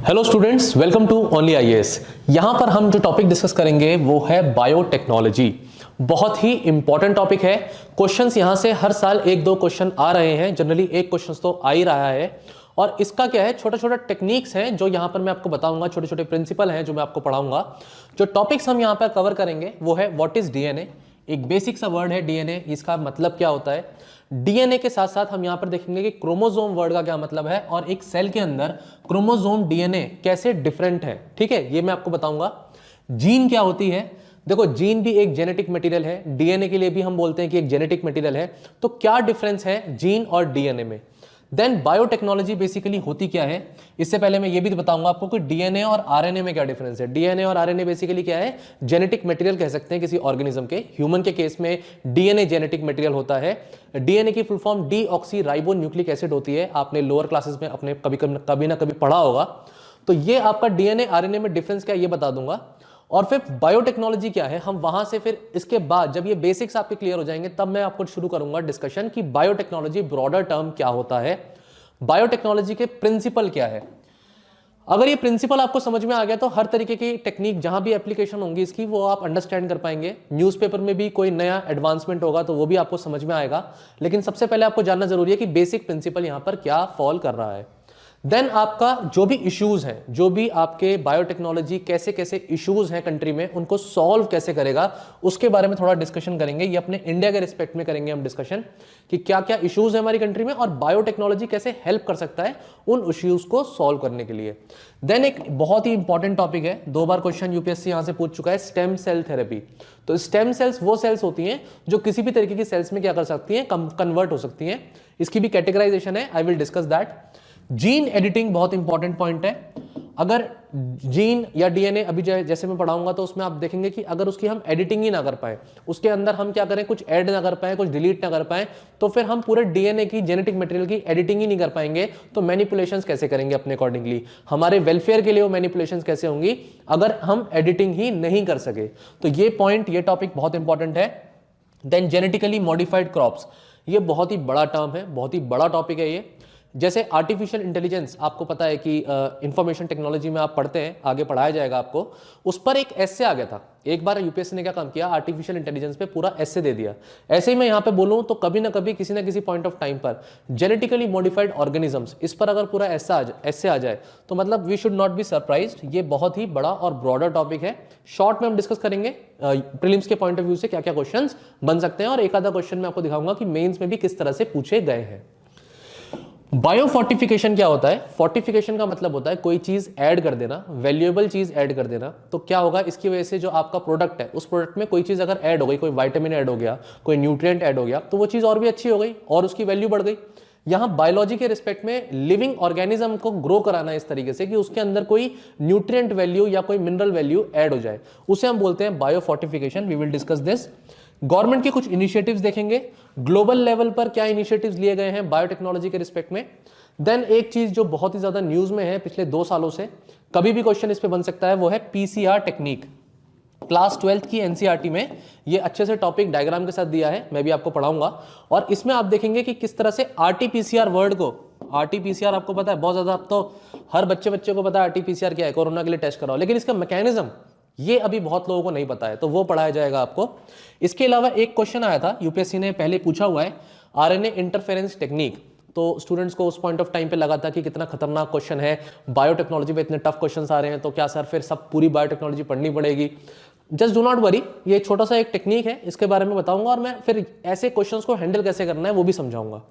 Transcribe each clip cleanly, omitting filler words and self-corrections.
Hello students, welcome to only IAS. यहाँ पर हम जो टॉपिक डिस्कस करेंगे वो है बायोटेक्नोलॉजी। बहुत ही इंपॉर्टेंट टॉपिक है। क्वेश्चंस यहाँ से हर साल एक दो क्वेश्चन आ रहे हैं, जनरली एक क्वेश्चन तो आ ही रहा है। और इसका क्या है, छोटा छोटा टेक्निक्स हैं जो यहाँ पर मैं आपको बताऊंगा, छोटे छोटे प्रिंसिपल हैं जो मैं आपको पढ़ाऊंगा। जो टॉपिक्स हम यहाँ पर कवर करेंगे वो है व्हाट इज डीएनए। एक बेसिक सा वर्ड है डीएनए, इसका मतलब क्या होता है। डीएनए के साथ साथ हम यहां पर देखेंगे कि क्रोमोसोम वर्ड का क्या मतलब है और एक सेल के अंदर क्रोमोसोम डीएनए कैसे डिफरेंट है। ठीक है, ये मैं आपको बताऊंगा। जीन क्या होती है, देखो जीन भी एक जेनेटिक मटेरियल है, डीएनए के लिए भी हम बोलते हैं कि एक जेनेटिक मटेरियल है। तो क्या डिफरेंस है जीन और डीएनए में। देन बायोटेक्नोलॉजी बेसिकली होती क्या है, इससे पहले मैं ये भी बताऊंगा आपको कि डीएनए और आरएनए में क्या डिफरेंस है। डीएनए और आरएनए बेसिकली क्या है, जेनेटिक मटेरियल कह सकते हैं किसी ऑर्गेनिज्म के। ह्यूमन के केस में डीएनए जेनेटिक मटेरियल होता है। डीएनए की full form deoxy ribo nucleic acid होती है। आपने लोअर क्लासेस में अपने कभी ना कभी पढ़ा होगा। तो ये आपका डीएनए आरएनए में डिफरेंस क्या है ये बता दूंगा। और फिर बायोटेक्नोलॉजी क्या है, हम वहां से फिर इसके बाद जब ये बेसिक्स आपके क्लियर हो जाएंगे तब मैं आपको शुरू करूंगा डिस्कशन कि बायोटेक्नोलॉजी ब्रॉडर टर्म क्या होता है, बायोटेक्नोलॉजी के प्रिंसिपल क्या है। अगर ये प्रिंसिपल आपको समझ में आ गया तो हर तरीके की टेक्निक जहां भी एप्लीकेशन होंगी इसकी वो आप अंडरस्टैंड कर पाएंगे। न्यूज़पेपर में भी कोई नया एडवांसमेंट होगा तो वो भी आपको समझ में आएगा। लेकिन सबसे पहले आपको जानना जरूरी है कि बेसिक प्रिंसिपल यहां पर क्या फॉल कर रहा है। देन आपका जो भी इश्यूज हैं, जो भी आपके बायोटेक्नोलॉजी कैसे कैसे इश्यूज हैं कंट्री में, उनको सॉल्व कैसे करेगा उसके बारे में थोड़ा डिस्कशन करेंगे। ये अपने इंडिया के रिस्पेक्ट में करेंगे हम डिस्कशन कि क्या क्या इश्यूज है हमारी कंट्री में और बायोटेक्नोलॉजी कैसे हेल्प कर सकता है उन इश्यूज को सॉल्व करने के लिए। देन एक बहुत ही इंपॉर्टेंट टॉपिक है, 2 बार क्वेश्चन यूपीएससी यहां से पूछ चुका है, स्टेम सेल थेरेपी। तो स्टेम सेल्स वो सेल्स होती हैं जो किसी भी तरीके की सेल्स में क्या कर सकती हैं, कन्वर्ट हो सकती हैं। इसकी भी कैटेगराइजेशन है, I will discuss that. Gene editing बहुत इंपॉर्टेंट पॉइंट है। अगर जीन या डीएनए अभी जैसे मैं पढ़ाऊंगा तो उसमें आप देखेंगे कि अगर उसकी हम एडिटिंग ही ना कर पाए, उसके अंदर हम क्या करें, कुछ ऐड ना कर पाए, कुछ डिलीट ना कर पाए, तो फिर हम पूरे डीएनए की जेनेटिक मटेरियल की एडिटिंग ही नहीं कर पाएंगे। तो मैनिपुलेशंस कैसे करेंगे अपने अकॉर्डिंगली, हमारे वेलफेयर के लिए वो मैनिपुलेशंस कैसे होंगी अगर हम एडिटिंग ही नहीं कर सके। तो ये पॉइंट, ये टॉपिक बहुत इंपॉर्टेंट है। देन जेनेटिकली मॉडिफाइड क्रॉप्स, ये बहुत ही बड़ा टर्म है, बहुत ही बड़ा टॉपिक है ये। जैसे आर्टिफिशियल इंटेलिजेंस, आपको पता है कि इंफॉर्मेशन टेक्नोलॉजी में आप पढ़ते हैं, आगे पढ़ाया जाएगा आपको। उस पर एक एस्से आ गया था एक बार, यूपीएससी ने क्या काम किया, आर्टिफिशियल इंटेलिजेंस पे पूरा एस्से दे दिया। ऐसे ही मैं यहाँ पे बोलूँ तो कभी ना कभी किसी ना किसी पॉइंट ऑफ टाइम पर जेनेटिकली मॉडिफाइड ऑर्गेनिजम्स, इस पर अगर पूरा एस्से आ जाए तो मतलब we should not be surprised. ये बहुत ही बड़ा और ब्रॉडर टॉपिक है। शॉर्ट में हम डिस्कस करेंगे प्रीलिम्स के पॉइंट ऑफ व्यू से क्या क्या क्वेश्चंस बन सकते हैं और एक आधा क्वेश्चन मैं आपको दिखाऊंगा कि मेंस में भी किस तरह से पूछे गए हैं। बायोफोर्टिफिकेशन क्या होता है, फोर्टिफिकेशन का मतलब होता है कोई चीज ऐड कर देना, वैल्यूएबल चीज ऐड कर देना। तो क्या होगा, इसकी वजह से जो आपका प्रोडक्ट है उस प्रोडक्ट में कोई चीज अगर ऐड हो गई, कोई विटामिन ऐड हो गया, कोई न्यूट्रिएंट ऐड हो गया, तो वो चीज और भी अच्छी हो गई और उसकी वैल्यू बढ़ गई। यहां बायोलॉजी के रिस्पेक्ट में लिविंग ऑर्गेनिज्म को ग्रो कराना इस तरीके से कि उसके अंदर कोई न्यूट्रिएंट वैल्यू या कोई मिनरल वैल्यू ऐड हो जाए, उसे हम बोलते हैं biofortification. We will discuss this. Government के कुछ इनिशिएटिव्स देखेंगे, ग्लोबल लेवल पर क्या इनिशिएटिव्स लिए गए हैं बायोटेक्नोलॉजी के रिस्पेक्ट में। देन एक चीज जो बहुत ही ज्यादा न्यूज में है पिछले 2 सालों से, कभी भी क्वेश्चन इस पे बन सकता है, वो है पीसीआर टेक्निक। क्लास 12th की एनसीईआरटी में ये अच्छे से टॉपिक डायग्राम के साथ दिया है, मैं भी आपको पढ़ाऊंगा। और इसमें आप देखेंगे कि किस तरह से आरटीपीसीआर वर्ड को, आरटीपीसीआर आपको पता है बहुत ज्यादा, अब तो हर बच्चे को पता है आरटीपीसीआर क्या है, कोरोना के लिए टेस्ट कराओ, लेकिन इसका मैकेनिज्म ये अभी बहुत लोगों को नहीं पता है, तो वो पढ़ाया जाएगा आपको। इसके अलावा एक क्वेश्चन आया था, यूपीएससी ने पहले पूछा हुआ है, आरएनए इंटरफेरेंस टेक्निक। तो स्टूडेंट्स को उस पॉइंट ऑफ टाइम पे लगा था कि कितना खतरनाक क्वेश्चन है, बायोटेक्नोलॉजी पे इतने टफ क्वेश्चंस आ रहे हैं, तो क्या सर फिर सब पूरी बायोटेक्नोलॉजी पढ़नी पड़ेगी। जस्ट डू नॉट वरी, ये छोटा सा एक टेक्निक है, इसके बारे में बताऊंगा और मैं फिर ऐसे क्वेश्चंस को हैंडल कैसे करना है वो भी समझाऊंगा।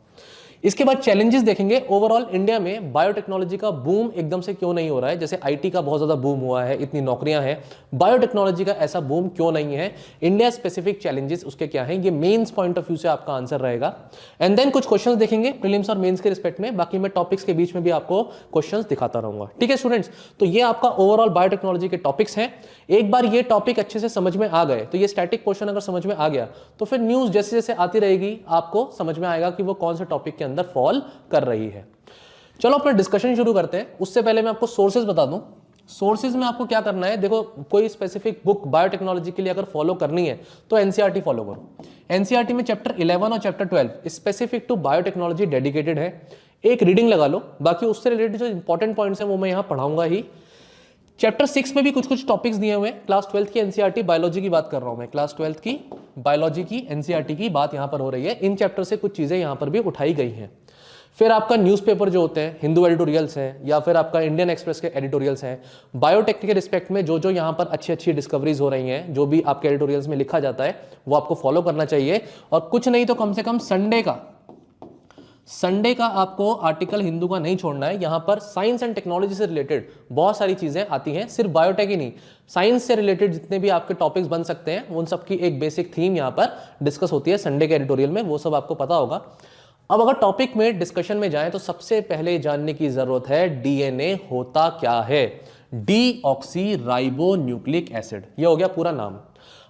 इसके बाद चैलेंजेस देखेंगे। ओवरऑल इंडिया में बायोटेक्नोलॉजी का बूम एकदम से क्यों नहीं हो रहा है, जैसे आईटी का बहुत ज्यादा बूम हुआ है, इतनी नौकरियां हैं, बायोटेक्नोलॉजी का ऐसा बूम क्यों नहीं है, इंडिया स्पेसिफिक चैलेंजेस उसके क्या हैं, ये मेंस पॉइंट ऑफ व्यू से आपका आंसर रहेगा। एंड देन कुछ क्वेश्चंस देखेंगे प्रीलिम्स और मेंस के रिस्पेक्ट में, बाकी मैं टॉपिक्स के बीच में भी आपको क्वेश्चंस दिखाता रहूंगा। ठीक है स्टूडेंट्स, तो ये आपका ओवरऑल बायोटेक्नोलॉजी के टॉपिक्स हैं। एक बार ये टॉपिक अच्छे से समझ में आ गए तो ये स्टैटिक पोर्शन अगर समझ में आ गया तो फिर न्यूज जैसे जैसे आती रहेगी आपको समझ में आएगा कि वो कौन से टॉपिक के अंदर फॉल कर रही है। चलो अपना डिस्कशन शुरू करते हैं। उससे पहले मैं आपको सोर्सेज बता दूं। सोर्सेज में आपको क्या करना है, देखो कोई स्पेसिफिक बुक बायोटेक्नोलॉजी के लिए अगर फॉलो करनी है तो एनसीईआरटी फॉलो करो। एनसीईआरटी में चैप्टर 11 और chapter 12 specific to biotechnology dedicated है। एक रीडिंग लगा लो, बाकी उससे रिलेटेड जो इंपॉर्टेंट पॉइंट्स हैं वो मैं यहाँ पढ़ाऊंगा ही। चैप्टर 6 में भी कुछ कुछ टॉपिक्स दिए हुए हैं। क्लास 12 की एनसीईआरटी बायोलॉजी की बात कर रहा हूं मैं, क्लास 12 की बायोलॉजी की एनसीईआरटी की बात यहां पर हो रही है। इन चैप्टर से कुछ चीजें यहां पर भी उठाई गई हैं। फिर आपका न्यूज़पेपर जो होते हैं, हिंदू एडिटोरियल्स हैं या फिर आपका इंडियन एक्सप्रेस के एडिटोरियल्स हैं, बायोटेक के रिस्पेक्ट में जो जो यहाँ पर अच्छी अच्छी डिस्कवरीज हो रही हैं, जो भी आपके एडिटोरियल्स में लिखा जाता है वो आपको फॉलो करना चाहिए। और कुछ नहीं तो कम से कम संडे का आपको आर्टिकल हिंदू का नहीं छोड़ना है। यहां पर साइंस एंड टेक्नोलॉजी से रिलेटेड बहुत सारी चीजें आती हैं, सिर्फ बायोटेक ही नहीं, साइंस से रिलेटेड जितने भी आपके टॉपिक्स बन सकते हैं उन सब की एक बेसिक थीम यहां पर डिस्कस होती है संडे के एडिटोरियल में, वो सब आपको पता होगा। अब अगर टॉपिक में डिस्कशन में जाएं तो सबसे पहले जानने की जरूरत है डीएनए होता क्या है। डीऑक्सी राइबो न्यूक्लिक एसिड, ये हो गया पूरा नाम।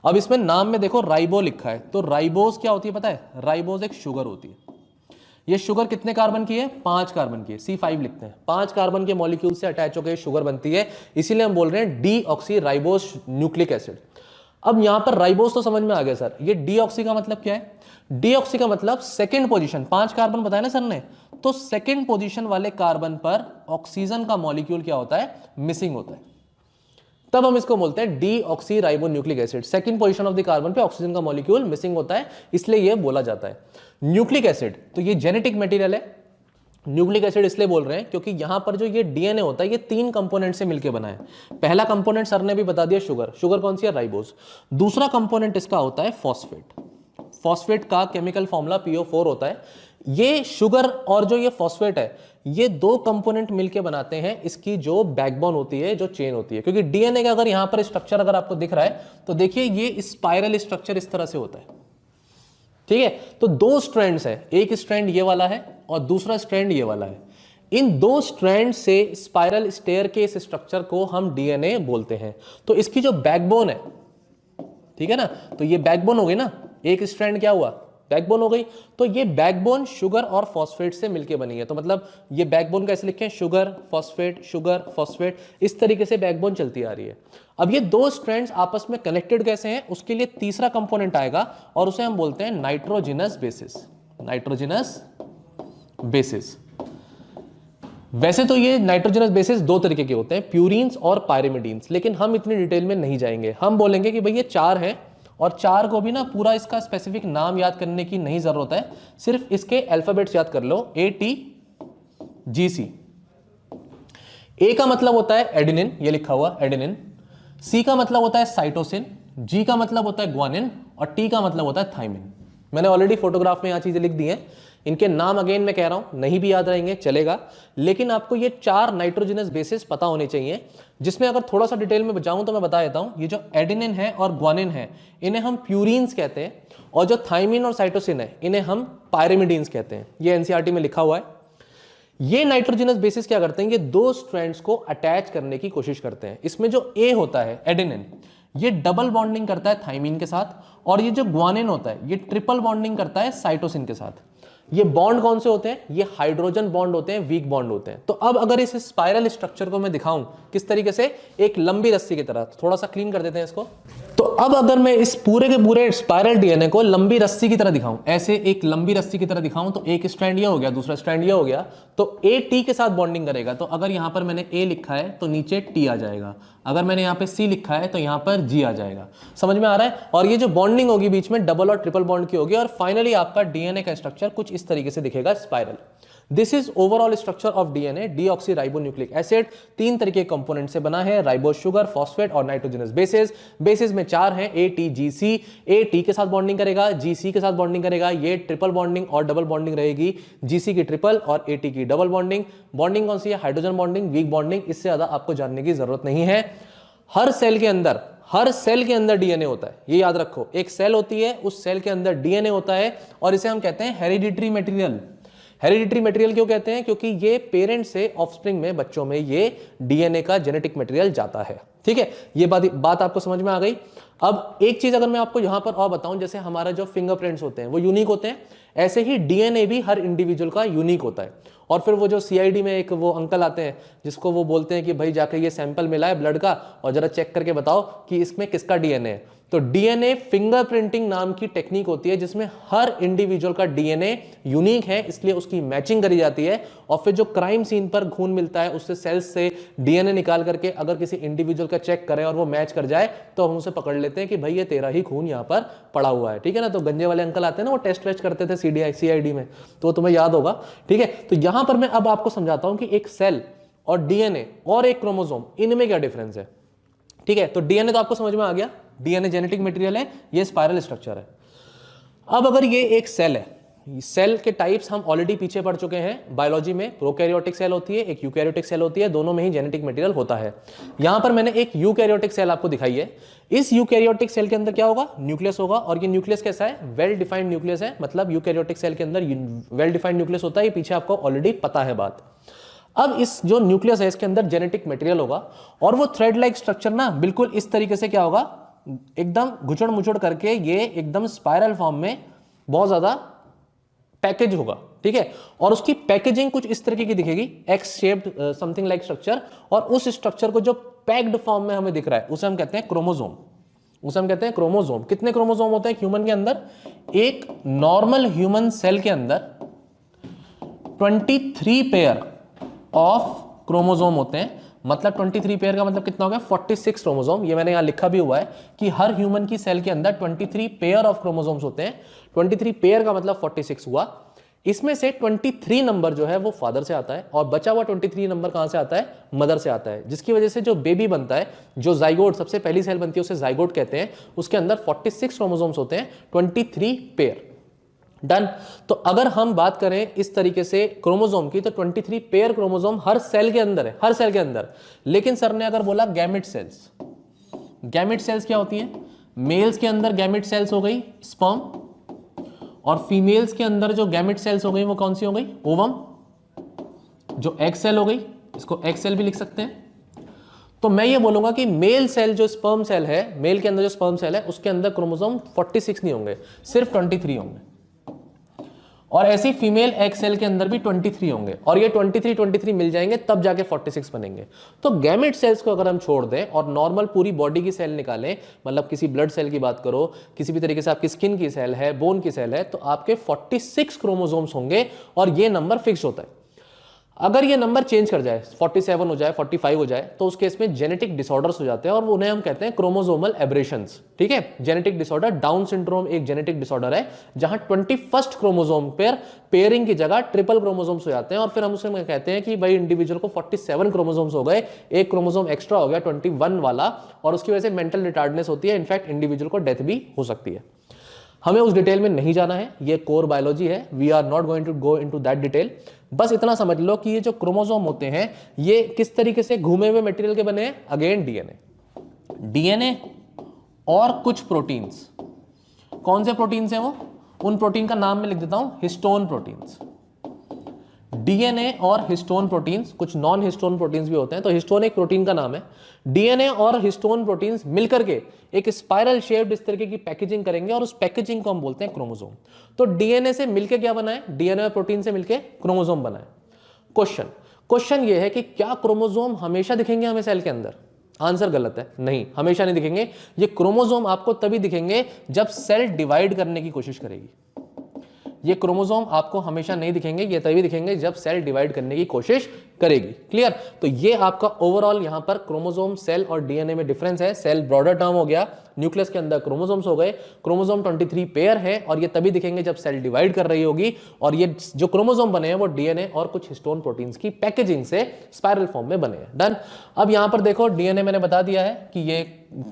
अब इसमें नाम में देखो राइबो लिखा है, तो राइबोज क्या होती है पता है? राइबोज एक शुगर होती है। ये शुगर कितने कार्बन की है? 5 कार्बन की है, C5 लिखते हैं। 5 कार्बन के मॉलिक्यूल से अटैच होकर शुगर बनती है, इसीलिए हम बोल रहे हैं डीऑक्सी राइबोज न्यूक्लिक एसिड। अब यहां पर राइबोज तो समझ में आ गया सर, ये डीऑक्सी का मतलब क्या है? डीऑक्सी का मतलब सेकंड पोजीशन, 5 कार्बन बताया ना सर ने, तो सेकंड पोजीशन वाले कार्बन पर ऑक्सीजन का मॉलिक्यूल क्या होता है? मिसिंग होता है, तब हम इसको बोलते हैं deoxy ribo nucleic acid. Second position of the carbon पे ऑक्सीजन का मॉलिक्यूल मिसिंग होता है, इसलिए यह बोला जाता है। न्यूक्लिक एसिड तो ये जेनेटिक मटेरियल है। न्यूक्लिक एसिड इसलिए बोल रहे हैं क्योंकि यहां पर जो ये डीएनए होता है ये 3 कंपोनेंट से मिलकर बना है। पहला कंपोनेंट सर ने भी बता दिया शुगर, शुगर कौन सी है? राइबोज। दूसरा कंपोनेंट इसका होता है फॉस्फेट। फॉस्फेट का केमिकल फॉर्मूला PO4 होता है। ये शुगर और जो ये फॉस्फेट है, ये 2 कंपोनेंट मिलके बनाते हैं इसकी जो बैकबोन होती है, जो चेन होती है। क्योंकि डीएनए का अगर यहां पर स्ट्रक्चर अगर आपको दिख रहा है तो देखिए ये स्पाइरल स्ट्रक्चर इस तरह से होता है, ठीक है। तो 2 स्ट्रैंड्स है, एक स्ट्रैंड ये वाला है और दूसरा स्ट्रैंड ये वाला है। इन 2 स्ट्रैंड से स्पाइरल स्टेयरकेस स्ट्रक्चर को हम डीएनए बोलते हैं। तो इसकी जो बैकबोन है, ठीक है ना, तो ये बैकबोन हो गई ना, एक स्ट्रैंड क्या हुआ? बैकबोन हो गई। तो ये बैकबोन शुगर और फॉस्फेट से मिलके बनी है। तो मतलब ये बैकबोन कैसे लिखें? शुगर फॉस्फेट, इस तरीके से बैकबोन चलती आ रही है। अब ये 2 स्ट्रैंड्स आपस में कनेक्टेड कैसे हैं, उसके लिए तीसरा कंपोनेंट आएगा और उसे हम बोलते हैं नाइट्रोजिनस बेसिस। नाइट्रोजिनस बेसिस, वैसे तो ये नाइट्रोजनस बेसिस 2 तरीके के होते हैं, प्यूरिन्स और पायरिमिडीन्स, लेकिन हम इतनी डिटेल में नहीं जाएंगे। हम बोलेंगे कि भाई ये 4 हैं और 4 को भी ना पूरा इसका स्पेसिफिक नाम याद करने की नहीं जरूरत है, सिर्फ इसके अल्फाबेट्स याद कर लो, ATGC। ए का मतलब होता है एडेनिन, ये लिखा हुआ एडेनिन। सी का मतलब होता है साइटोसिन, जी का मतलब होता है ग्वानिन और टी का मतलब होता है थाइमिन। मैंने ऑलरेडी फोटोग्राफ में यहां चीजें लिख दी हैं, इनके नाम अगेन मैं कह रहा हूं, नहीं भी याद रहेंगे चलेगा, लेकिन आपको ये 4 नाइट्रोजनस बेसिस पता होने चाहिए। जिसमें अगर थोड़ा सा डिटेल में जाऊं तो मैं बता देता हूं, ये जो एडेनिन है और ग्वानिन है इन्हें हम प्यूरिन्स कहते हैं, और जो थाइमिन और साइटोसिन है इन्हें हम पायरिमिडीन्स कहते हैं। ये एनसीईआरटी में लिखा हुआ है। ये नाइट्रोजनस बेसिस क्या करते हैं? ये 2 स्ट्रैंड्स को अटैच करने की कोशिश करते हैं। इसमें जो ए होता है एडेनिन, ये डबल बॉन्डिंग करता है थाइमिन के साथ, और ये जो ग्वानिन होता है ये ट्रिपल बॉन्डिंग करता है साइटोसिन के साथ। ये बॉन्ड कौन से होते हैं? ये हाइड्रोजन बॉन्ड होते हैं, वीक बॉन्ड होते हैं। तो अब अगर इस स्पाइरल स्ट्रक्चर को मैं दिखाऊं किस तरीके से, एक लंबी रस्सी की तरह, थोड़ा सा क्लीन कर देते हैं इसको। तो अब अगर मैं इस पूरे के पूरे स्पाइरल डीएनए को लंबी रस्सी की तरह दिखाऊं, ऐसे एक लंबी रस्सी की तरह दिखाऊं, तो एक स्ट्रैंड ये हो गया, दूसरा स्ट्रैंड ये हो गया, तो ए टी के साथ बॉन्डिंग करेगा। तो अगर यहां पर मैंने ए लिखा है तो नीचे टी आ जाएगा, अगर मैंने यहाँ पे सी लिखा है तो यहाँ पर जी आ जाएगा। समझ में आ रहा है? और ये जो बॉन्डिंग होगी बीच में डबल और ट्रिपल बॉन्ड की होगी, और फाइनली आपका डीएनए का स्ट्रक्चर कुछ इस तरीके से दिखेगा, spiral. This is overall structure of DNA, deoxy ribo nucleic acid. 3 तरीके के कंपोनेंट से बना है, राइबो शुगर, फॉस्फेट और नाइट्रोजनस बेसिस। बेसिस में 4 हैं, ATGC। ए टी के साथ बॉन्डिंग करेगा, GC के साथ बॉन्डिंग करेगा, ये ट्रिपल बॉन्डिंग और डबल बॉन्डिंग रहेगी, GC की ट्रिपल और AT की डबल बॉन्डिंग। बॉन्डिंग कौन सी है? Hydrogen bonding, weak bonding. इससे ज्यादा आपको जानने की जरूरत नहीं है। हर सेल के अंदर डीएनए होता है, ये याद रखो। एक सेल होती है, उस सेल के अंदर डीएनए होता है, और इसे हम कहते हैं हेरिडिटरी मटेरियल। हेरिडिटरी मटेरियल क्यों कहते हैं? क्योंकि ये पेरेंट से ऑफस्प्रिंग में, बच्चों में ये डीएनए का जेनेटिक मटेरियल जाता है। ठीक है, ये बात आपको समझ में आ गई। अब एक चीज अगर मैं आपको यहां पर और बताऊं, जैसे हमारा जो फिंगरप्रिंट्स होते हैं वो यूनिक होते हैं, ऐसे ही डीएनए भी हर इंडिविजुअल का यूनिक होता है। और फिर वो जो सीआईडी में एक वो अंकल आते हैं जिसको वो बोलते हैं कि भाई जाके ये सैंपल मिला है ब्लड का और जरा चेक करके बताओ कि इसमें किसका डीएनए है। तो डीएनए फिंगरप्रिंटिंग नाम की टेक्निक होती है जिसमें हर इंडिविजुअल का डीएनए यूनिक है, इसलिए उसकी मैचिंग करी जाती है। और फिर जो क्राइम सीन पर खून मिलता है उससे सेल्स से डीएनए निकाल करके अगर किसी इंडिविजुअल का चेक करें और वो मैच कर जाए तो हम उसे पकड़ लेते हैं कि भाई ये तेरा ही खून यहाँ पर पड़ा हुआ है, ठीक है ना। तो गंजे वाले अंकल आते हैं ना, वो टेस्ट वेस्ट करते थे सीआईडी में, तो तुम्हें याद होगा, ठीक है। तो यहां पर मैं अब आपको समझाता हूं कि एक सेल और डीएनए और एक क्रोमोसोम, इनमें क्या डिफरेंस है, ठीक है। तो डीएनए तो आपको समझ में आ गया, डीएनए जेनेटिक मटेरियल है, ये स्पाइरल स्ट्रक्चर है। अब अगर ये एक सेल है, सेल के टाइप्स हम ऑलरेडी पीछे पढ़ चुके हैं बायोलॉजी में, प्रोकैरियोटिक सेल होती है, एक यूकैरियोटिक सेल होती है, दोनों में ही जेनेटिक मटेरियल होता है। यहां पर मैंने एक यूकैरियोटिक सेल आपको दिखाई है। इस यूकैरियोटिक सेल के अंदर क्या होगा, न्यूक्लियस होगा, और ये न्यूक्लियस कैसा है, वेल डिफाइंड न्यूक्लियस है, मतलब यूकैरियोटिक सेल के अंदर वेल डिफाइंड न्यूक्लियस होता है, ये पीछे आपको ऑलरेडी पता है बात। अब इस जो न्यूक्लियस है इसके अंदर जेनेटिक मटेरियल होगा और वो थ्रेड लाइक स्ट्रक्चर ना बिल्कुल इस तरीके से क्या होगा, एकदम घुचड़ मुचड़ करके ये एकदम स्पाइरल फॉर्म में बहुत ज्यादा पैकेज होगा, ठीक है। और उसकी पैकेजिंग कुछ इस तरीके की दिखेगी, x shaped something like structure, और उस स्ट्रक्चर को जो पैक्ड फॉर्म में हमें दिख रहा है उसे हम कहते हैं क्रोमोसोम, उसे हम कहते हैं क्रोमोसोम। कितने क्रोमोसोम होते हैं ह्यूमन के अंदर, एक नॉर्मल ह्यूमन सेल के अंदर 23 पेयर ऑफ क्रोमोसोम होते हैं। मतलब 23 पेयर का मतलब कितना हो गया, 46 क्रोमोसोम। ये मैंने यहां लिखा भी हुआ है कि हर ह्यूमन की सेल के अंदर 23 पेयर ऑफ क्रोमोसोम्स होते हैं। 23 पेयर का मतलब 46 हुआ। इसमें से 23 नंबर जो है वो फादर से आता है और बचा हुआ 23 नंबर कहां से आता है, मदर से आता है, जिसकी वजह से जो बेबी बनता है, जो जाइगोट सबसे पहली सेल बनती है उसे जाइगोट कहते हैं, उसके अंदर 46 क्रोमोसोम्स होते हैं, 23 पेयर। डन। तो अगर हम बात करें इस तरीके से क्रोमोसोम की तो 23 पेयर क्रोमोसोम हर सेल के अंदर है, हर सेल के अंदर। लेकिन सर ने अगर बोला गैमेट सेल्स, गैमेट सेल्स क्या होती हैं, मेल्स के अंदर गैमेट सेल्स हो गई स्पर्म, और फीमेल्स के अंदर जो गैमेट सेल्स हो गई वो कौन सी हो गई, ओवम। जो एग सेल हो गई, इसको एग सेल भी लिख सकते हैं। तो मैं ये बोलूंगा कि मेल सेल जो स्पर्म सेल है, मेल के अंदर जो स्पर्म सेल है उसके अंदर क्रोमोसोम 46 नहीं होंगे, सिर्फ 23 होंगे। और ऐसी फीमेल एग सेल के अंदर भी 23 होंगे, और ये 23 मिल जाएंगे तब जाके 46 बनेंगे। तो गैमेट सेल्स को अगर हम छोड़ दें और नॉर्मल पूरी बॉडी की सेल निकालें, मतलब किसी ब्लड सेल की बात करो, किसी भी तरीके से आपकी स्किन की सेल है, बोन की सेल है, तो आपके 46 क्रोमोसोम्स होंगे और ये नंबर फिक्स होता है। अगर ये नंबर चेंज कर जाए, 47 हो जाए, 45 हो जाए, तो उस केस में जेनेटिक डिसऑर्डर्स हो जाते हैं और उन्हें हम कहते हैं क्रोमोसोमल एब्रेशंस, ठीक है। जेनेटिक डिसऑर्डर, डाउन सिंड्रोम एक जेनेटिक डिसऑर्डर है जहां 21st क्रोमोसोम पर पेयरिंग की जगह ट्रिपल क्रोमोसोम्स हो जाते हैं, और फिर हम उसे कहते हैं कि भाई इंडिविजुअल को 47 क्रोमोसोम्स हो गए, एक क्रोमोसोम एक्स्ट्रा हो गया 21 वाला, और उसकी वजह से मेंटल रिटार्डनेस होती है, इनफैक्ट इंडिविजुअल को डेथ भी हो सकती है। हमें उस डिटेल में नहीं जाना है, ये कोर बायोलॉजी है, we are not going to go into that detail. बस इतना समझ लो कि ये जो क्रोमोसोम होते हैं ये किस तरीके से घूमे हुए मटेरियल के बने हैं, अगेन डीएनए और कुछ प्रोटीन्स। कौन से प्रोटीन्स हैं वो, उन प्रोटीन का नाम मैं लिख देता हूं, हिस्टोन प्रोटीन्स। डीएनए और हिस्टोन प्रोटीन्स, कुछ नॉन हिस्टोन प्रोटीन्स भी होते हैं, तो हिस्टोन एक प्रोटीन का नाम है। डीएनए और हिस्टोन प्रोटीन्स मिलकर के एक स्पाइरल शेप्ड इस तरीके की पैकेजिंग करेंगे और उस पैकेजिंग को हम बोलते हैं क्रोमोसोम। तो डीएनए से मिलके क्या बना है, डीएनए और प्रोटीन से मिलके क्रोमोसोम बना है। क्वेश्चन ये है कि क्या क्रोमोसोम हमेशा दिखेंगे हमें सेल के अंदर? आंसर गलत है, नहीं, हमेशा नहीं दिखेंगे। ये क्रोमोसोम आपको तभी दिखेंगे जब सेल डिवाइड करने की कोशिश करेगी। ये क्रोमोसोम आपको हमेशा नहीं दिखेंगे, ये तभी दिखेंगे जब सेल डिवाइड करने की कोशिश करेगी। क्लियर? तो ये आपका ओवरऑल यहां पर क्रोमोसोम, सेल और डीएनए में डिफरेंस है। सेल ब्रॉडर टर्म हो गया, न्यूक्लियस के अंदर क्रोमोसोम्स हो गए। क्रोमोसोम 23 पेयर है और ये तभी दिखेंगे जब सेल डिवाइड कर रही होगी, और ये जो क्रोमोसोम बने हैं वो डीएनए और कुछ हिस्टोन प्रोटीन्स की पैकेजिंग से स्पाइरल फॉर्म में बने हैं। डन। अब यहां पर देखो डीएनए मैंने बता दिया है कि ये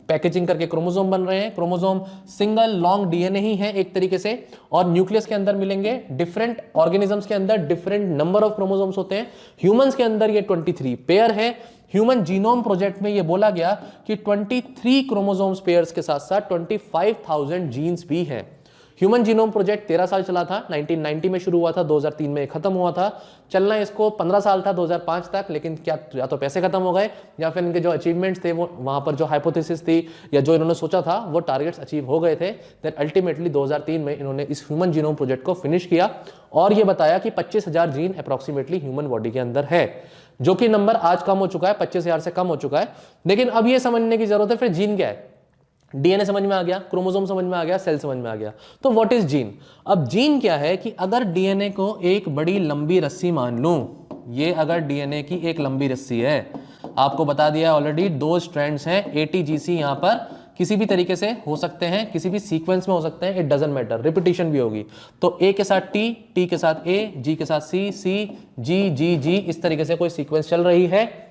पैकेजिंग करके क्रोमोसोम बन रहे हैं। क्रोमोसोम सिंगल लॉन्ग डीएनए ही है एक तरीके से, और न्यूक्लियस के अंदर मिलेंगे। डिफरेंट ऑर्गेनिजम्स के अंदर डिफरेंट नंबर ऑफ क्रोमोसोम्स होते हैं। ह्यूमंस के अंदर ये 23 पेयर है। ह्यूमन जीनोम प्रोजेक्ट में ये बोला गया कि 23 क्रोमोसोम्स पेयर्स के साथ साथ 25,000 जीन्स भी हैं। ह्यूमन जीनोम प्रोजेक्ट 13 साल चला था, 1990 में शुरू हुआ था, 2003 में खत्म हुआ था। चलना इसको 15 साल था 2005 तक, लेकिन क्या या तो पैसे खत्म हो गए या फिर इनके जो अचीवमेंट्स थे वो वहां पर जो हाइपोथेसिस थी या जो इन्होंने सोचा था वो टारगेट्स अचीव हो गए थे। देन अल्टीमेटली 2003 में इन्होंने इस ह्यूमन जीनोम प्रोजेक्ट को फिनिश किया और ये बताया कि 25,000 जीन अप्रोक्सीमेटली ह्यूमन बॉडी के अंदर है, जो कि नंबर आज कम हो चुका है, 25,000 से कम हो चुका है। लेकिन अब ये समझने की जरूरत है फिर जीन क्या है। डीएनए समझ में आ गया, क्रोमोसोम समझ में आ गया, सेल समझ में आ गया, तो व्हाट इज जीन। अब जीन क्या है कि अगर डीएनए को एक बड़ी लंबी रस्सी मान लूं, ये अगर डीएनए की एक लंबी रस्सी है, आपको बता दिया ऑलरेडी 2 स्ट्रैंड्स हैं, एटीजीसी यहां पर किसी भी तरीके से हो सकते हैं, किसी भी सीक्वेंस में हो सकते हैं, इट डजंट मैटर, रिपीटिशन भी होगी। तो ए के साथ टी, टी के साथ ए, जी के साथ सी, सी जी जी जी, इस तरीके से कोई सीक्वेंस चल रही है।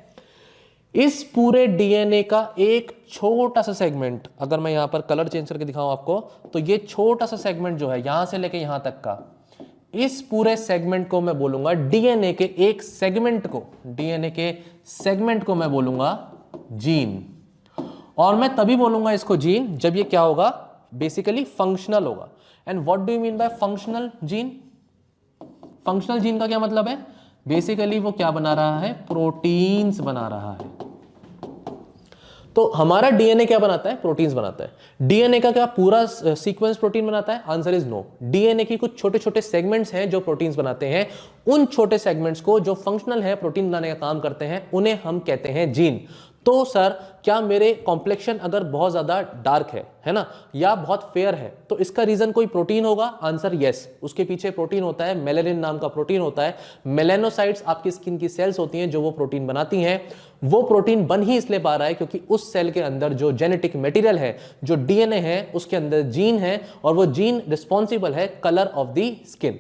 इस पूरे डीएनए का एक छोटा सा सेगमेंट, अगर मैं यहां पर कलर चेंज करके दिखाऊं आपको, तो ये छोटा सा सेगमेंट जो है यहां से लेके यहां तक का, इस पूरे सेगमेंट को मैं बोलूंगा डीएनए के एक सेगमेंट को, डीएनए के सेगमेंट को मैं बोलूंगा जीन। और मैं तभी बोलूंगा इसको जीन जब ये क्या होगा, बेसिकली फंक्शनल होगा। And what do you mean by functional gene. Functional gene का क्या मतलब है, बेसिकली वो क्या बना रहा है, प्रोटीन्स बना रहा है। तो हमारा डीएनए क्या बनाता है, प्रोटीन्स बनाता है। डीएनए का क्या पूरा सीक्वेंस प्रोटीन बनाता है, आंसर इज नो। डीएनए की कुछ छोटे छोटे सेगमेंट्स हैं जो प्रोटीन्स बनाते हैं, उन छोटे सेगमेंट्स को जो फंक्शनल है, प्रोटीन बनाने का काम करते हैं, उन्हें हम कहते हैं जीन। तो सर क्या मेरे कॉम्प्लेक्शन अगर बहुत ज्यादा डार्क है ना, या बहुत फेयर है, तो इसका रीजन कोई प्रोटीन होगा, आंसर यस। उसके पीछे प्रोटीन होता है, मेलेनिन नाम का प्रोटीन होता है। मेलेनोसाइट्स आपकी स्किन की सेल्स होती हैं जो वो प्रोटीन बनाती हैं। वो प्रोटीन बन ही इसलिए पा रहा है क्योंकि उस सेल के अंदर जो जेनेटिक मटेरियल है, जो डीएनए है, उसके अंदर जीन है, और वो जीन रिस्पॉन्सिबल है कलर ऑफ द स्किन।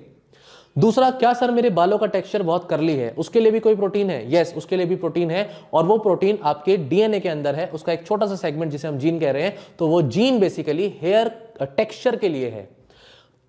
दूसरा, क्या सर मेरे बालों का टेक्सचर बहुत करली है, उसके लिए भी कोई प्रोटीन है, यस उसके लिए भी प्रोटीन है, और वो प्रोटीन आपके डीएनए के अंदर है, उसका एक छोटा सा सेगमेंट जिसे हम जीन कह रहे हैं। तो वो जीन बेसिकली हेयर टेक्सचर के लिए है।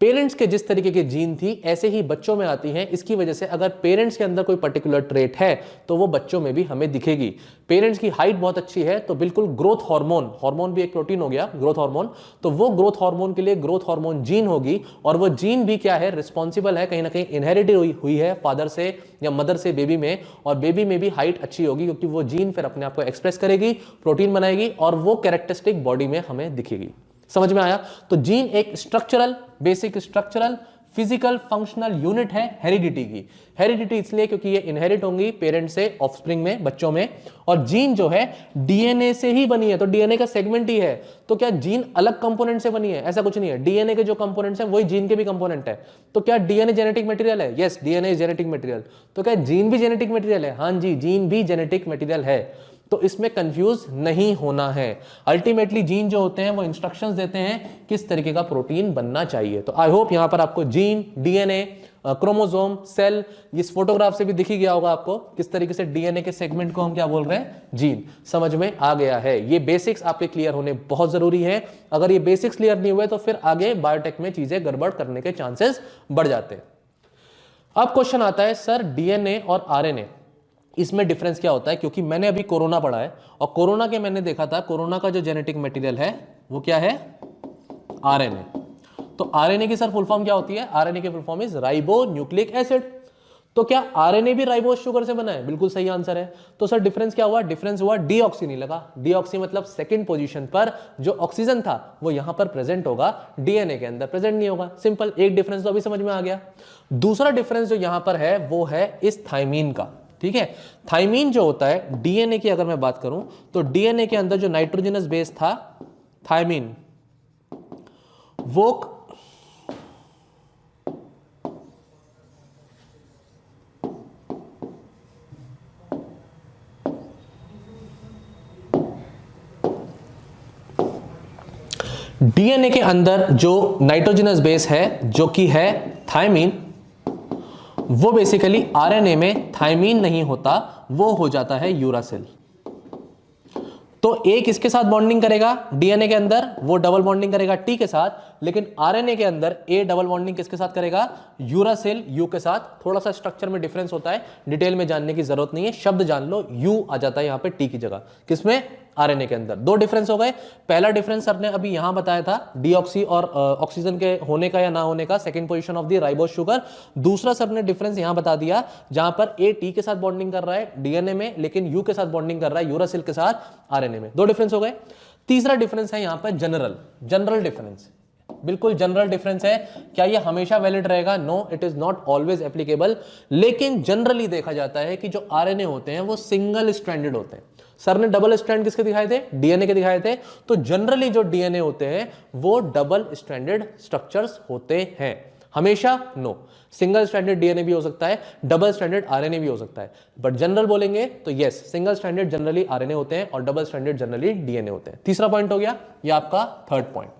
पेरेंट्स के जिस तरीके की जीन थी ऐसे ही बच्चों में आती हैं। इसकी वजह से अगर पेरेंट्स के अंदर कोई पर्टिकुलर ट्रेट है तो वो बच्चों में भी हमें दिखेगी। पेरेंट्स की हाइट बहुत अच्छी है तो बिल्कुल ग्रोथ हार्मोन, हार्मोन भी एक प्रोटीन हो गया, ग्रोथ हार्मोन, तो वो ग्रोथ हार्मोन के लिए ग्रोथ हार्मोन जीन होगी, और वो जीन भी क्या है, रिस्पॉन्सिबल है, कहीं ना कहीं इनहेरिट हुई है फादर से या मदर से बेबी में, और बेबी में भी हाइट अच्छी होगी क्योंकि वो जीन फिर अपने आप को एक्सप्रेस करेगी, प्रोटीन बनाएगी, और वो कैरेक्टरिस्टिक बॉडी में हमें दिखेगी। समझ में आया। तो जीन एक structural, basic structural physical functional unit है हेरिडिटी की। हेरिडिटी इसलिए क्योंकि ये इनहेरिट होंगी पेरेंट से ऑफस्प्रिंग में, बच्चों में, और जीन जो है डीएनए से ही बनी है, तो डीएनए का सेगमेंट ही है। तो क्या जीन अलग कंपोनेंट से बनी है, ऐसा कुछ नहीं है। डीएनए के जो कंपोनेंट्स हैं वही जीन के भी कंपोनेंट है। तो क्या डीएनए जेनेटिक मटेरियल है, yes DNA is genetic material. तो क्या जीन भी जेनेटिक मटेरियल है, हाँ जी जीन भी जेनेटिक मटेरियल है। तो इसमें कंफ्यूज नहीं होना है। अल्टीमेटली जीन जो होते हैं वो इंस्ट्रक्शंस देते हैं किस तरीके का प्रोटीन बनना चाहिए। तो आई होप यहां पर आपको जीन, डीएनए, क्रोमोसोम, सेल, इस फोटोग्राफ से भी दिख ही गया होगा आपको किस तरीके से डीएनए के सेगमेंट को हम क्या बोल रहे हैं, जीन। समझ में आ गया है। ये बेसिक्स आपके क्लियर होने बहुत जरूरी है। अगर ये बेसिक्स क्लियर नहीं हुए तो फिर आगे बायोटेक में चीजें गड़बड़ करने के चांसेस बढ़ जाते हैं। अब क्वेश्चन आता है सर डीएनए और आरएनए इसमें डिफरेंस क्या होता है, क्योंकि मैंने अभी कोरोना पढ़ा है और कोरोना के मैंने देखा था कोरोना का जो जेनेटिक मटेरियल है वो क्या है, आरएनए। तो आरएनए की सर फुल फॉर्म क्या होती है, आरएनए की full form is ribo nucleic acid. तो क्या आरएनए भी राइबोज शुगर से बना है, बिल्कुल सही आंसर है। तो सर डिफरेंस क्या हुआ, डिफरेंस हुआ डीऑक्सी नहीं लगा। डीऑक्सी मतलब सेकंड पोजीशन पर जो ऑक्सीजन था वो यहां पर प्रेजेंट होगा, डीएनए के अंदर प्रेजेंट नहीं होगा। सिंपल, एक डिफरेंस तो अभी समझ में आ गया। दूसरा डिफरेंस जो यहां पर है वो है इस थाइमीन का, ठीक है। थाइमीन जो होता है डीएनए की अगर मैं बात करूं तो डीएनए के अंदर जो नाइट्रोजनस बेस था थाइमीन, वो डीएनए के अंदर जो नाइट्रोजनस बेस है जो कि है थाइमीन, वो बेसिकली आरएनए में थाइमीन नहीं होता, वो हो जाता है यूरासिल। तो एक इसके साथ बॉन्डिंग करेगा डीएनए के अंदर, वो डबल बॉन्डिंग करेगा टी के साथ, लेकिन आरएनए के अंदर ए डबल बॉन्डिंग किसके साथ करेगा, यूरासिल यू के साथ। थोड़ा सा स्ट्रक्चर में डिफरेंस होता है, डिटेल में जानने की जरूरत नहीं है, शब्द जान लो, यू आ जाता है यहां पे टी की जगह, किसमें, आरएनए के अंदर। दो डिफरेंस हो गए। पहला डिफरेंस सर ने अभी यहां बताया था डीऑक्सी और ऑक्सीजन के होने का या ना होने का, second position of the ribose sugar. दूसरा सर ने डिफरेंस यहां बता दिया जहां पर ए टी के साथ बॉन्डिंग कर रहा है डीएनए में, लेकिन यू के साथ बॉन्डिंग कर रहा है यूरासिल के साथ आरएनए में। दो डिफरेंस हो गए। तीसरा डिफरेंस है यहां पर जनरल डिफरेंस, बिल्कुल जनरल डिफरेंस है। क्या ये हमेशा वैलिड रहेगा? No, it is not always applicable. लेकिन जनरली देखा जाता है कि जो आरएनए होते हैं वो सिंगल स्ट्रैंडेड होते हैं। सर ने डबल स्ट्रैंड किसके दिखाए थे? डीएनए के दिखाए थे। तो जनरली जो डीएनए होते हैं वो डबल स्ट्रैंडेड स्ट्रक्चर्स होते हैं। हमेशा नो, सिंगल स्ट्रैंडेड डीएनए भी हो सकता है, डबल स्ट्रैंडेड आरएनए भी हो सकता है, बट जनरल बोलेंगे तो yes, single stranded generally RNA होते हैं और डबल स्ट्रैंडेड जनरली डीएनए होते हैं। तीसरा पॉइंट हो गया, ये आपका थर्ड पॉइंट।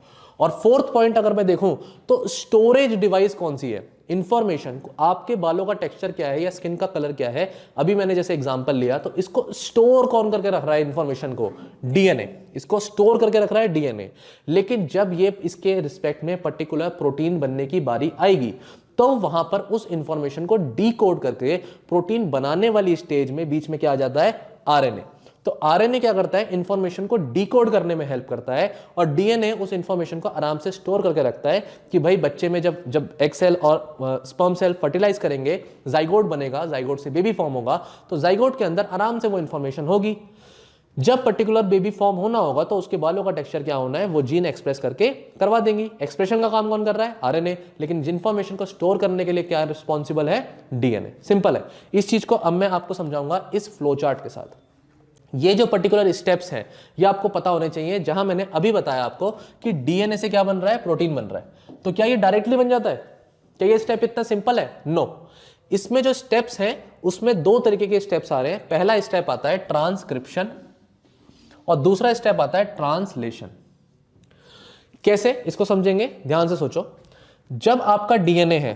और फोर्थ पॉइंट अगर मैं देखूं तो स्टोरेज डिवाइस कौन सी है? इंफॉर्मेशन, आपके बालों का टेक्सचर क्या है या स्किन का कलर क्या है, अभी मैंने जैसे एग्जांपल लिया, तो इसको स्टोर कौन करके रख रहा है इंफॉर्मेशन को? डीएनए। इसको स्टोर करके रख रहा है डीएनए। लेकिन जब ये इसके रिस्पेक्ट में पर्टिकुलर प्रोटीन बनने की बारी आएगी तो वहां पर उस इंफॉर्मेशन को डीकोड करके प्रोटीन बनाने वाली स्टेज में बीच में क्या आ जाता है? आरएनए। तो आरएनए क्या करता है? इंफॉर्मेशन को डिकोड करने में हेल्प करता है और डीएनए उस इंफॉर्मेशन को आराम से स्टोर करके रखता है कि भाई बच्चे में जब एग सेल और स्पर्म सेल फर्टिलाइज करेंगे, जाइगोट बनेगा, जाइगोट से बेबी फॉर्म होगा, तो जाइगोट के अंदर आराम से वो इंफॉर्मेशन होगी। जब पर्टिकुलर बेबी फॉर्म होना होगा तो उसके बालों का टेक्सचर क्या होना है वो जीन एक्सप्रेस करके करवा देंगी। एक्सप्रेशन का काम कौन कर रहा है? आरएनए। लेकिन इंफॉर्मेशन को स्टोर करने के लिए क्या रिस्पॉन्सिबल है? डीएनए। सिंपल है। इस चीज को अब मैं आपको समझाऊंगा इस फ्लो चार्ट के साथ। ये जो पर्टिकुलर स्टेप्स हैं ये आपको पता होने चाहिए। जहां मैंने अभी बताया आपको कि डीएनए से क्या बन रहा है? प्रोटीन बन रहा है। तो क्या ये डायरेक्टली बन जाता है? क्या ये स्टेप इतना सिंपल है? नो। इसमें जो स्टेप्स हैं उसमें दो तरीके के स्टेप्स आ रहे हैं। पहला स्टेप आता है ट्रांसक्रिप्शन और दूसरा स्टेप आता है ट्रांसलेशन। कैसे? इसको समझेंगे, ध्यान से सोचो। जब आपका डीएनए है,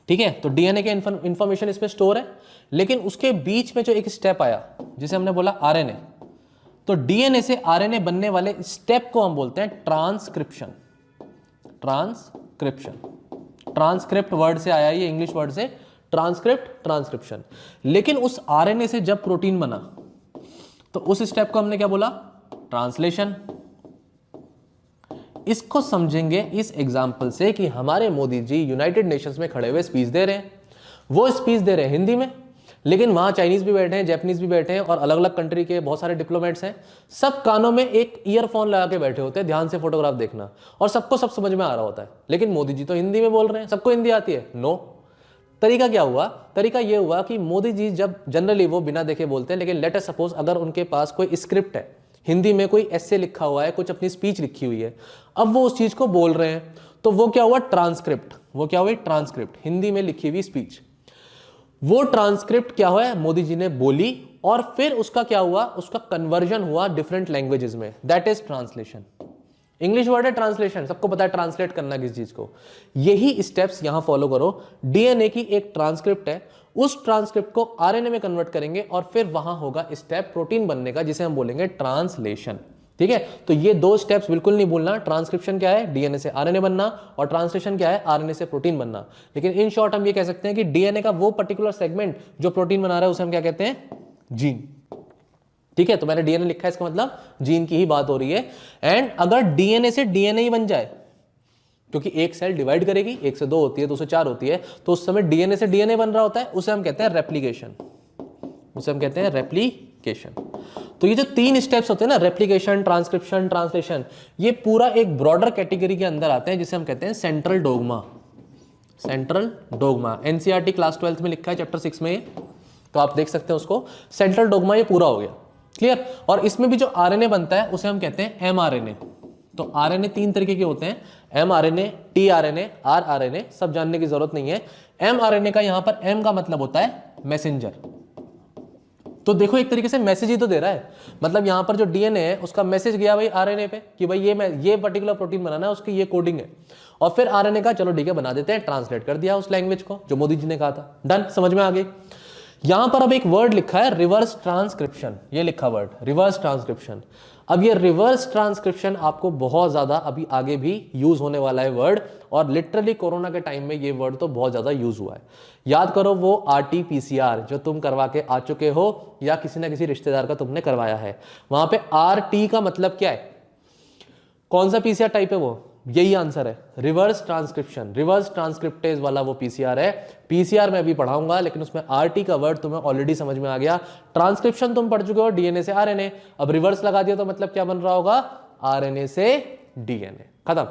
ठीक है, तो डीएनए के इंफॉर्मेशन इसमें स्टोर है, लेकिन उसके बीच में जो एक स्टेप आया जिसे हमने बोला आरएनए, तो डीएनए से आरएनए बनने वाले स्टेप को हम बोलते हैं ट्रांसक्रिप्शन। ट्रांसक्रिप्ट वर्ड से आया, ये इंग्लिश वर्ड से, ट्रांसक्रिप्ट, ट्रांसक्रिप्शन। लेकिन उस आरएनए से जब प्रोटीन बना तो उस स्टेप को हमने क्या बोला? ट्रांसलेशन। इसको समझेंगे इस एग्जांपल से कि हमारे मोदी जी यूनाइटेड नेशंस में खड़े हुए स्पीच दे रहे हैं। वो स्पीच दे रहे हैं हिंदी में, लेकिन वहां चाइनीज भी बैठे हैं, जापानीज भी बैठे हैं और अलग अलग कंट्री के बहुत सारे डिप्लोमेट्स हैं। सब कानों में एक ईयरफोन लगा के बैठे होते हैं, ध्यान से फोटोग्राफ देखना, और सबको सब समझ में आ रहा होता है। लेकिन मोदी जी तो हिंदी में बोल रहे हैं, सबको हिंदी आती है। नो। तरीका क्या हुआ? तरीका यह हुआ कि मोदी जी जब जनरली वो बिना देखे बोलते हैं, लेकिन लेट अस सपोज अगर उनके पास कोई स्क्रिप्ट है, हिंदी में कोई एस्से लिखा हुआ है, कुछ अपनी स्पीच लिखी हुई है, अब वो उस चीज को बोल रहे हैं, तो वो क्या हुआ? ट्रांसक्रिप्ट। वो क्या हुई? ट्रांसक्रिप्ट, हिंदी में लिखी हुई स्पीच। वो ट्रांसक्रिप्ट क्या हुआ? मोदी जी ने बोली और फिर उसका क्या हुआ? उसका कन्वर्जन हुआ डिफरेंट लैंग्वेजेस में, that is translation. English word है ट्रांसलेशन, सबको पता है ट्रांसलेट करना किस चीज को। यही स्टेप्स यहां फॉलो करो। डीएनए की एक ट्रांसक्रिप्ट है, उस ट्रांसक्रिप्ट को आरएनए में कन्वर्ट करेंगे और फिर वहां होगा स्टेप प्रोटीन बनने का, जिसे हम बोलेंगे ट्रांसलेशन। ठीक है, तो ये दो स्टेप्स बिल्कुल नहीं भूलना। ट्रांसक्रिप्शन क्या है? डीएनए से आरएनए बनना, और ट्रांसलेशन क्या है? आरएनए से प्रोटीन बनना। लेकिन इन शॉर्ट हम ये कह सकते हैं कि डीएनए का वो पर्टिकुलर सेगमेंट जो प्रोटीन बना रहा है उसे हम क्या कहते हैं? जीन। ठीक है, तो मैंने डीएनए लिखा है, इसका मतलब जीन की ही बात हो रही है। एंड अगर डीएनए से डीएनए ही बन जाए, क्योंकि एक सेल डिवाइड करेगी, 1 से 2 होती है, 2 से 4 होती है, तो उस समय डीएनए से डीएनए बन रहा होता है, उसे हम कहते हैं रेप्लिकेशन। उसे हम कहते हैं रेप्लिकेशन। तो ये जो 3 स्टेप्स होते हैं ना, रेप्लिकेशन, ट्रांसक्रिप्शन, ट्रांसलेशन, ये पूरा एक ब्रॉडर कैटेगरी के अंदर आते हैं, जिसे हम कहते हैं central dogma. Central dogma NCERT class 12th में लिखा है, चैप्टर 6 में, तो आप देख सकते हैं उसको। सेंट्रल डोग्मा ये पूरा हो गया, क्लियर। और इसमें भी जो आरएनए बनता है उसे हम कहते हैं एमआरएनए। तो आरएनए 3 तरीके के होते हैं, एमआरएनए, टीआरएनए, आरआरएनए, सब जानने की जरूरत नहीं है। एमआरएनए का यहां पर एम का मतलब होता है मैसेंजर। तो देखो एक तरीके से मैसेज ही तो दे रहा है, मतलब यहां पर जो डीएनए है उसका मैसेज गया भाई आरएनए पे कि भाई ये पर्टिकुलर प्रोटीन बनाना है, उसकी ये कोडिंग है, और फिर आरएनए का चलो ठीक है बना देते हैं, ट्रांसलेट कर दिया उस लैंग्वेज को जो मोदी जी ने कहा था, डन, समझ में आ गई। यहां पर अब एक वर्ड लिखा है रिवर्स ट्रांसक्रिप्शन, ये लिखा वर्ड रिवर्स ट्रांसक्रिप्शन। अब ये रिवर्स ट्रांसक्रिप्शन आपको बहुत ज्यादा अभी आगे भी यूज होने वाला है वर्ड, और लिटरली कोरोना के टाइम में ये वर्ड तो बहुत ज्यादा यूज हुआ है। याद करो वो RT-PCR जो तुम करवा के आ चुके हो या किसी ना किसी रिश्तेदार का तुमने करवाया है, वहां पे RT का मतलब क्या है, कौन सा PCR टाइप है वो, यही आंसर है रिवर्स ट्रांसक्रिप्शन। रिवर्स ट्रांसक्रिप्टेज वाला वो PCR है। PCR मैं अभी पढ़ाऊंगा, लेकिन उसमें RT का वर्ड तुम्हें ऑलरेडी समझ में आ गया। ट्रांसक्रिप्शन तुम पढ़ चुके हो DNA से RNA, अब रिवर्स लगा दिया तो मतलब क्या बन रहा होगा, RNA से DNA, खत्म।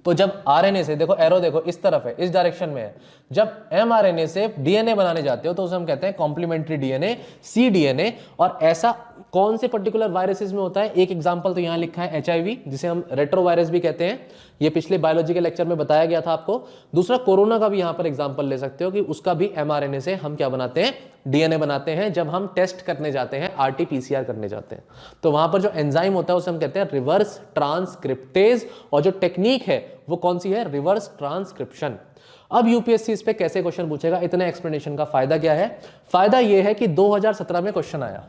तो जब RNA से, देखो एरो देखो इस तरफ है, इस डायरेक्शन में है, जब mRNA से DNA बनाने जाते हो तो उसे हम कहते हैं कॉम्प्लीमेंट्री DNA, cDNA। और ऐसा कौन से पर्टिकुलर वायरसेस में होता है, एक एग्जांपल तो यहां लिखा है HIV, जिसे हम रेट्रोवायरस भी कहते हैं, ये पिछले बायोलॉजी के लेक्चर में बताया गया था आपको। दूसरा कोरोना का भी यहां पर एग्जांपल ले सकते हो कि उसका भी mRNA से हम क्या बनाते हैं, DNA बनाते हैं, जब हम टेस्ट करने जाते हैं, RT-PCR करने जाते हैं। तो वहां पर जो एंजाइम होता है उसे हम कहते हैं रिवर्स ट्रांसक्रिप्टेज, और जो टेक्निक है वो कौन सी है, रिवर्स ट्रांसक्रिप्शन। अब यूपीएससी इस पे कैसे क्वेश्चन पूछेगा, इतने एक्सप्लेनेशन का फायदा क्या है, फायदा ये है कि 2017 में क्वेश्चन आया,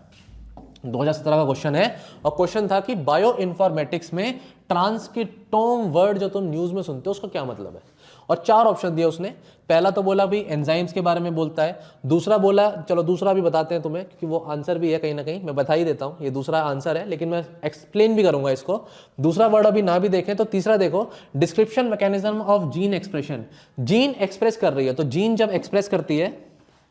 2017 का क्वेश्चन है, और क्वेश्चन था कि बायो इन्फॉर्मेटिक्स में ट्रांसक्रिप्टोम वर्ड जो तुम न्यूज में सुनते हो उसका क्या मतलब है, और 4 ऑप्शन दिए उसने। पहला तो बोला भाई एंजाइम्स के बारे में बोलता है, दूसरा बोला, चलो दूसरा भी बताते हैं तुम्हें क्योंकि वो आंसर भी है कहीं ना कहीं, मैं बता ही देता हूं ये दूसरा आंसर है, लेकिन मैं एक्सप्लेन भी करूंगा इसको। दूसरा वर्ड अभी ना भी देखें तो तीसरा देखो, description mechanism of gene expression. Gene express कर रही है, तो जीन जब एक्सप्रेस करती है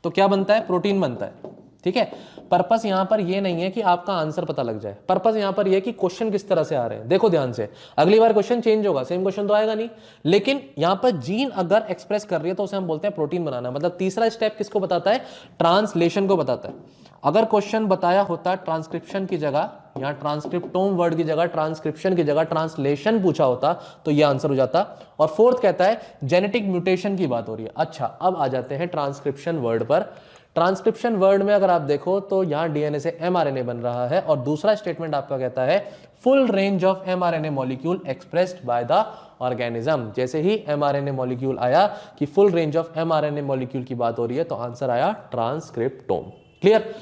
तो क्या बनता है, प्रोटीन बनता है, ठीक है। पर्पस यहां पर यह नहीं है कि आपका आंसर पता लग जाए, पर्पस यहां पर यह कि क्वेश्चन किस तरह से आ रहे हैं, देखो ध्यान से, अगली बार क्वेश्चन चेंज होगा, सेम क्वेश्चन तो आएगा नहीं, लेकिन यहां पर जीन अगर एक्सप्रेस कर रही है तो उसे हम बोलते हैं प्रोटीन बनाना। मतलब तीसरा स्टेप किसको बताता है, ट्रांसलेशन को बताता है। अगर क्वेश्चन बताया होता ट्रांसक्रिप्शन की जगह, यहां ट्रांसक्रिप्टोम वर्ड की जगह ट्रांसक्रिप्शन की जगह ट्रांसलेशन पूछा होता तो यह आंसर हो जाता। और फोर्थ कहता है जेनेटिक म्यूटेशन की बात हो रही है। अच्छा, अब आ जाते हैं ट्रांसक्रिप्शन वर्ड पर। ट्रांसक्रिप्शन वर्ड में अगर आप देखो तो यहां DNA से mRNA बन रहा है, और दूसरा स्टेटमेंट आपका कहता है full range of mRNA molecule expressed by the organism. जैसे ही mRNA मॉलिक्यूल आया कि full range of mRNA molecule की बात हो रही है तो आंसर आया ट्रांसक्रिप्टोम। क्लियर?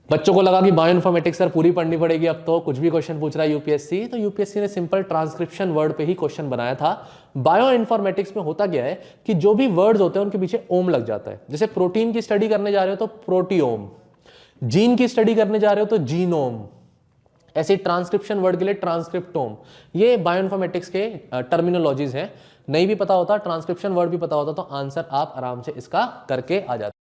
बच्चों को लगा कि बायो इन्फॉर्मेटिक्स सर पूरी पढ़नी पड़ेगी, अब तो कुछ भी क्वेश्चन पूछ रहा है यूपीएससी, तो यूपीएससी ने सिंपल ट्रांसक्रिप्शन वर्ड पे ही क्वेश्चन बनाया था। बायो इन्फॉर्मेटिक्स में होता क्या है कि जो भी वर्ड्स होते हैं उनके पीछे ओम लग जाता है। जैसे प्रोटीन की स्टडी करने जा रहे हो तो प्रोटियोम, जीन की स्टडी करने जा रहे हो तो जीनोम, ऐसे ट्रांसक्रिप्शन वर्ड के लिए ट्रांसक्रिप्टोम। ये बायो इन्फॉर्मेटिक्स के टर्मिनोलॉजीज हैं। नहीं भी पता होता, ट्रांसक्रिप्शन वर्ड भी पता होता तो आंसर आप आराम से इसका करके आ जाते।